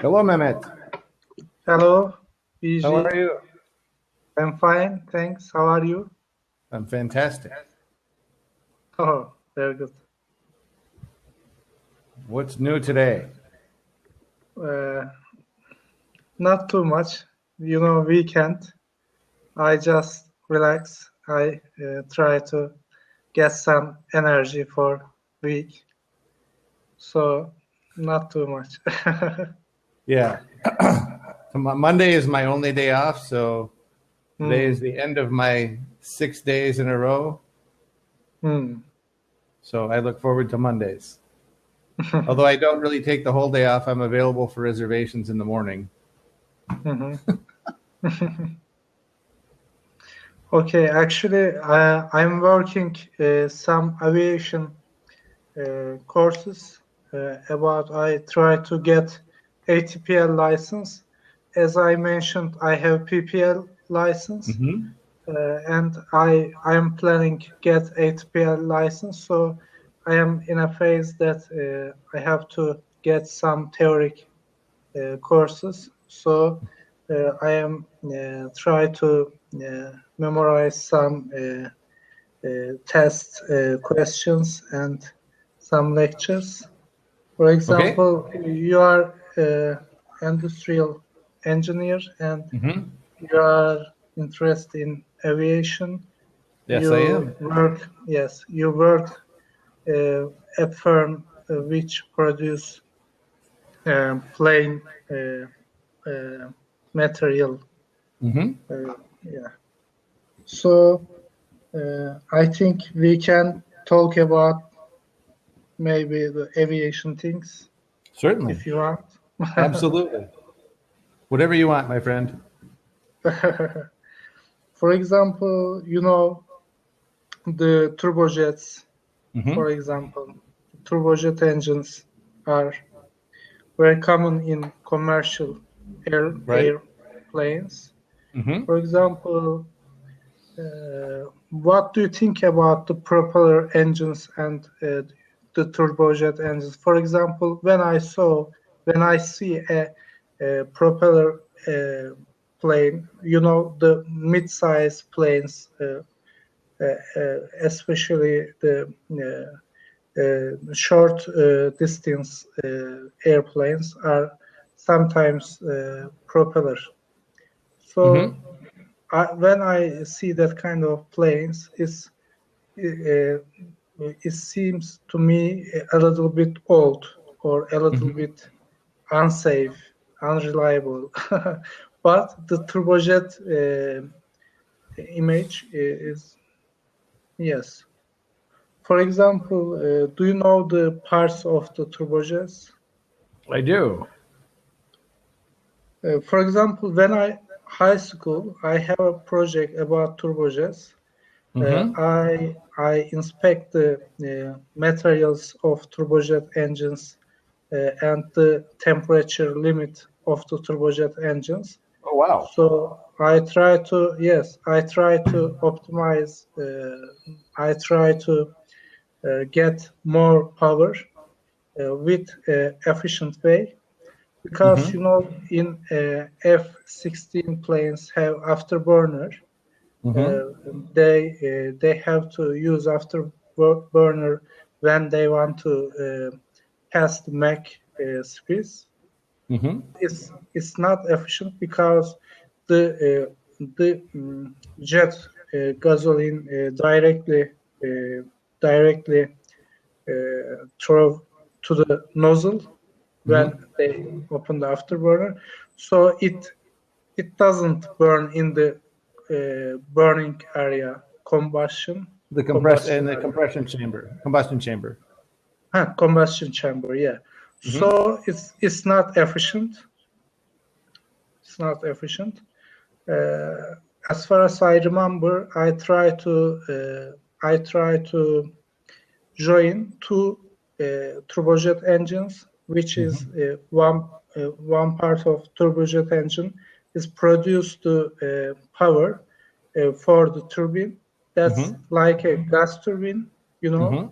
Hello, Mehmet. Hello, How BG. are you? I'm fine, thanks. How are you? I'm fantastic. Oh, very good. What's new today? Uh, Not too much. Weekend. I just relax. I try to get some energy for week. So, not too much. Yeah. Monday is my only day off, so today is Hmm. the end of my 6 days in a row. Hmm. So I look forward to Mondays. Although I don't really take the whole day off, I'm available for reservations in the morning. Mhm. Okay, actually, I'm working some aviation courses about I try to get ATPL license. As I mentioned, I have PPL license, Mm-hmm. and I am planning get ATPL license. So I am in a phase that I have to get some theoric courses. So I am try to memorize some test questions and some lectures. For Okay. example, you are industrial engineer and Mm-hmm. you are interested in aviation. Yes, I am. You work at firm which produce plane uh, material. Mm-hmm. Yeah. So I think we can talk about maybe the aviation things Certainly. if you want. Absolutely. Whatever you want, my friend. For example, the turbojets, Mm-hmm. for example, turbojet engines are very common in commercial Right. airplanes. Mm-hmm. For example, what do you think about the propeller engines and the turbojet engines? For example, when I see a propeller plane, the mid-size planes, especially the short distance airplanes, are sometimes propeller. So Mm-hmm. when I see that kind of planes, uh, it seems to me a little bit old or a little Mm-hmm. bit unsafe, unreliable. But the turbojet image is yes. For example, do you know the parts of the turbojets? I do. For example, when I high school, I have a project about turbojets. Mm-hmm. I inspect the materials of turbojet engines and the temperature limit of the turbojet engines. Oh, wow. So I try to optimize. I try to get more power with efficient way because Mm-hmm. in F-16 planes have afterburner. Mm-hmm. uh, they have to use afterburner when they want to pass the Mach speeds. Mm-hmm. It's not efficient because the jet gasoline directly throw to the nozzle when Mm-hmm. they open the afterburner, so it doesn't burn in the burning area, combustion The area. combustion chamber. Combustion chamber, yeah. Mm-hmm. So it's not efficient. It's not efficient. Uh, as far as I remember, I try to join two turbojet engines, which is Mm-hmm. one part of turbojet engine is produce the power for the turbine. That's Mm-hmm. like a gas turbine, you know. Mm-hmm.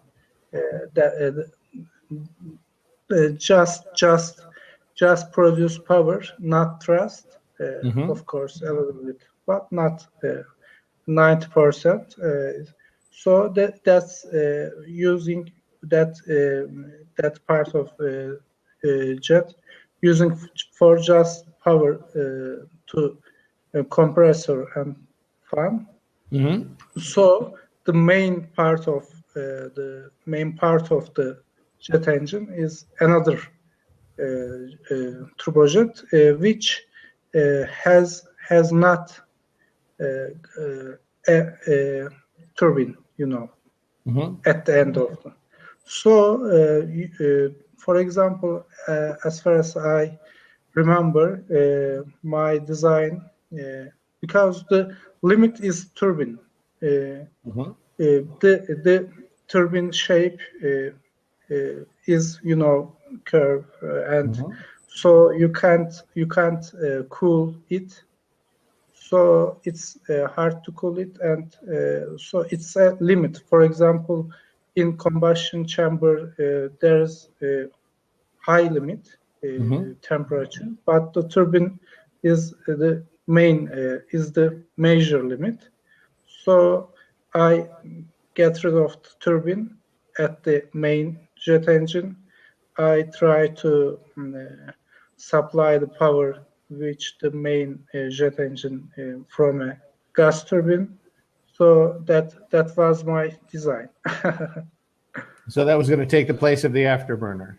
That just just produce power, not thrust. Of course, a little bit, but not 90%. So that's using that part of jet using for just power to compressor and fan. So the main part of the jet engine is another turbojet, which has not a turbine, at the end of them. So, for example, as far as I remember, my design, because the limit is turbine, the turbine shape is curve, and so you can't cool it. So it's hard to cool it, and so it's a limit. For example, in combustion chamber, there's a high limit temperature, but the turbine is the major limit. So I get rid of the turbine at the main jet engine. I try to supply the power which the main jet engine from a gas turbine. So that was my design. So that was going to take the place of the afterburner.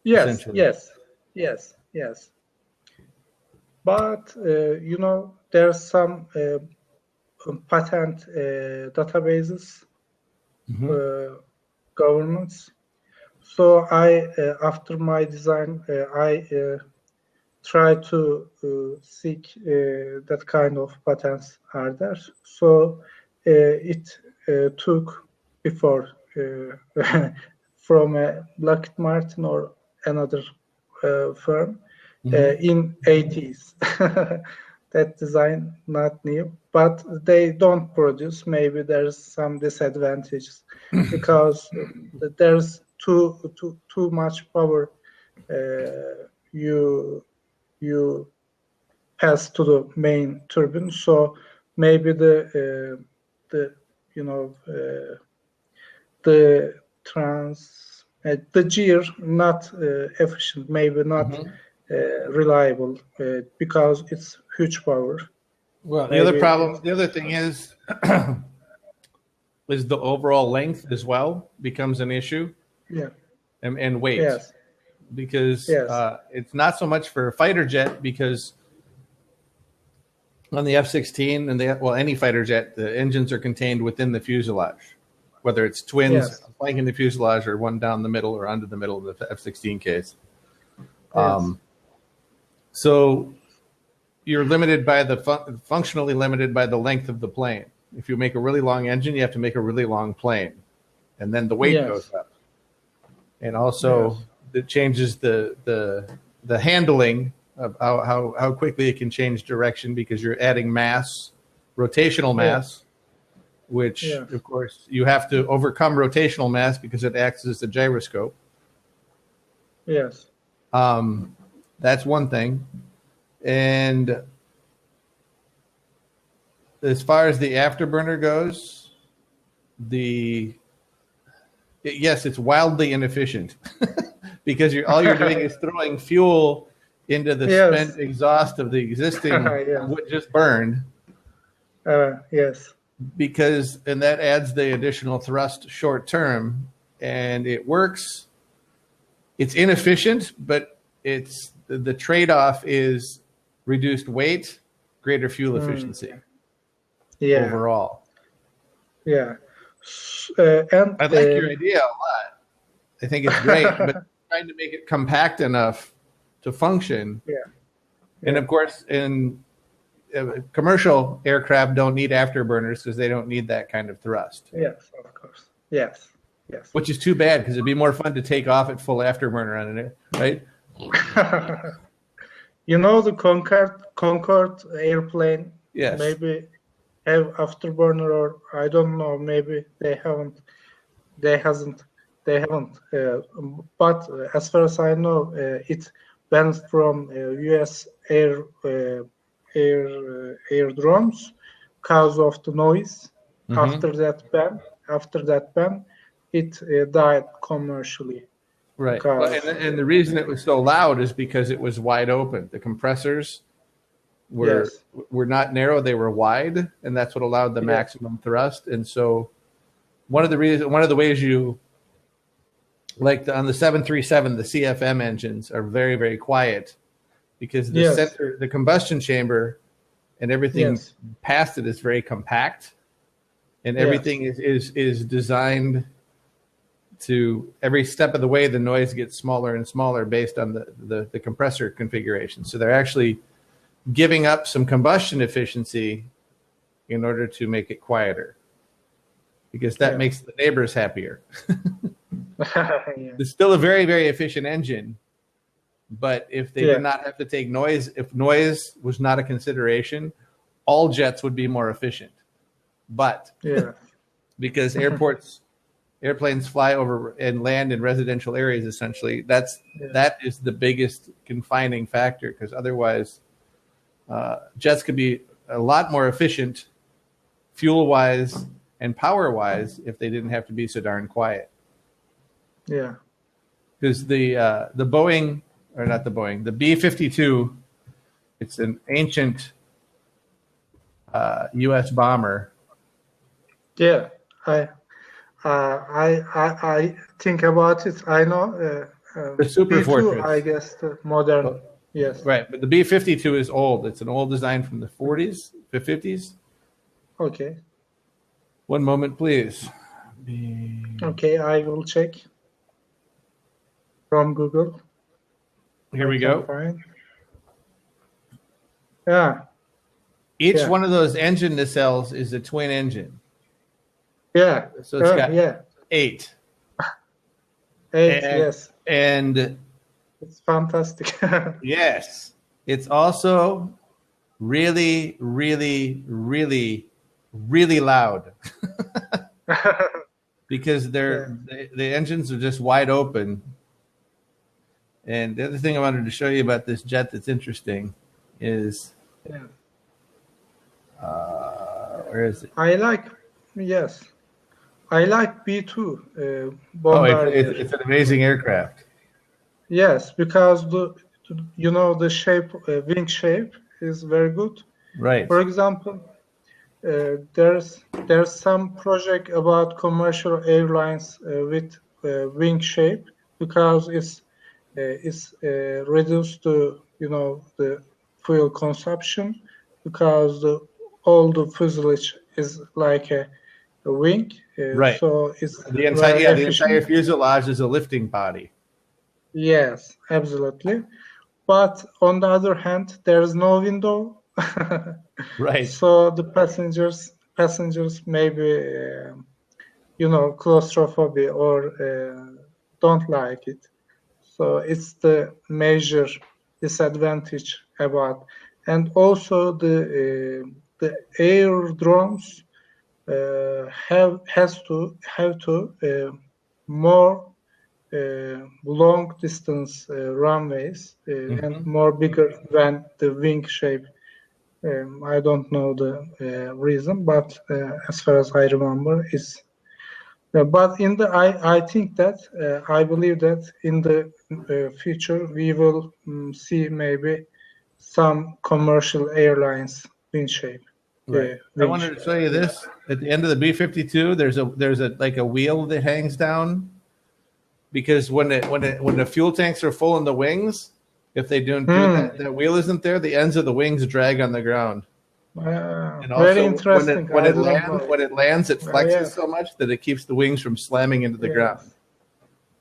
Yes. But there's some patent databases, governments. So I, after my design, I try to seek that kind of patents are there. So it took before from a Lockheed Martin or another firm in 80s. That design not new, but they don't produce. Maybe there's some disadvantages because there's too much power you pass to the main turbine. So maybe the gear not efficient, maybe not reliable because it's huge power. Well, the other thing is the overall length as well becomes an issue. Yeah. And weight. Yes. Because it's not so much for a fighter jet, because on the F-16 and any fighter jet, the engines are contained within the fuselage, whether it's twins flanking the fuselage or one down the middle or under the middle of the F-16 case. Yes. So you're limited by functionally limited by the length of the plane. If you make a really long engine, you have to make a really long plane, and then the weight goes up. And also it changes the handling of how quickly it can change direction, because you're adding mass, rotational mass, which of course you have to overcome rotational mass because it acts as a gyroscope. Yes. That's one thing. And as far as the afterburner goes, it's wildly inefficient because all you're doing is throwing fuel into the spent exhaust of the existing what just burned. Yes. And that adds the additional thrust short term, and it works. It's inefficient, but the trade-off is reduced weight, greater fuel efficiency overall. Yeah. And I like your idea a lot. I think it's great, but trying to make it compact enough to function. Yeah. And of course, in commercial aircraft don't need afterburners because they don't need that kind of thrust. Yes, of course. Yes. Which is too bad, because it'd be more fun to take off at full afterburner on it, right? The Concorde airplane. Yes. Maybe have afterburner, or I don't know. Maybe they they haven't. But as far as I know, it went from U.S. airdromes because of the noise. After that ban, it died commercially. Right. Well, and the reason it was so loud is because it was wide open. The compressors were not narrow; they were wide, and that's what allowed the maximum thrust. And so, one of the ways you like on the 737, the CFM engines are very, very quiet because the combustion chamber and everything past it is very compact, and everything is designed to every step of the way the noise gets smaller and smaller based on the compressor configuration. So they're actually giving up some combustion efficiency in order to make it quieter, because that makes the neighbors happier. It's still a very, very efficient engine, but if they did not have to take noise, if noise was not a consideration, all jets would be more efficient. But because airplanes fly over and land in residential areas, essentially, that is the biggest confining factor, because otherwise jets could be a lot more efficient fuel-wise and power-wise if they didn't have to be so darn quiet. Yeah. Because the Boeing, or not the Boeing, the B-52, it's an ancient U.S. bomber. Yeah, I think about it. I know the Super B2, Fortress. I guess the modern. Yes. Right, but the B-52 is old. It's an old design from the 40s, the 50s. Okay. One moment, please. Okay, I will check from Google. Here we go. Yeah. Each one of those engine nacelles is a twin engine. Yeah. So it's got 8. 8, yes. And it's fantastic. Yes. It's also really, really, really, really loud. Because the engines are just wide open. And the other thing I wanted to show you about this jet that's interesting is where is it? I like B2 Bombardier. It's an amazing aircraft. Yes, because the shape, wing shape is very good. Right. For example, there's some project about commercial airlines with wing shape, because it's reduced to the fuel consumption, because all the fuselage is like a wing. Right. So it's the entire fuselage is a lifting body. Yes, absolutely. But on the other hand, there's no window. Right. So the passengers maybe claustrophobia or don't like it. So it's the major disadvantage about. And also the aerodromes have to more long distance runways and more bigger than the wing shape. I don't know the reason, but as far as I remember, is. But I think that I believe that in the future we will see maybe some commercial airlines wing shape. Right. I wanted to show you this at the end of the B-52. There's a like a wheel that hangs down, because when the fuel tanks are full in the wings, if they don't do that wheel isn't there, the ends of the wings drag on the ground. And also, very interesting. When it lands, it flexes so much that it keeps the wings from slamming into the ground.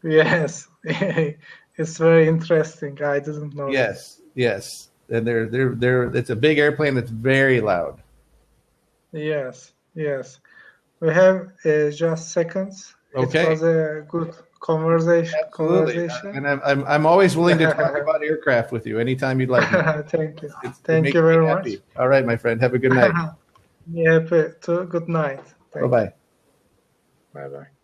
Yes, it's very interesting. I didn't know. Yes, and they're it's a big airplane that's very loud. Yes. We have just seconds. Okay. It was a good conversation. Absolutely. And I'm always willing to talk about aircraft with you anytime you'd like. Thank you. Thank you very much. All right, my friend. Have a good night. Yeah, too. Good night. Bye-bye. Bye-bye.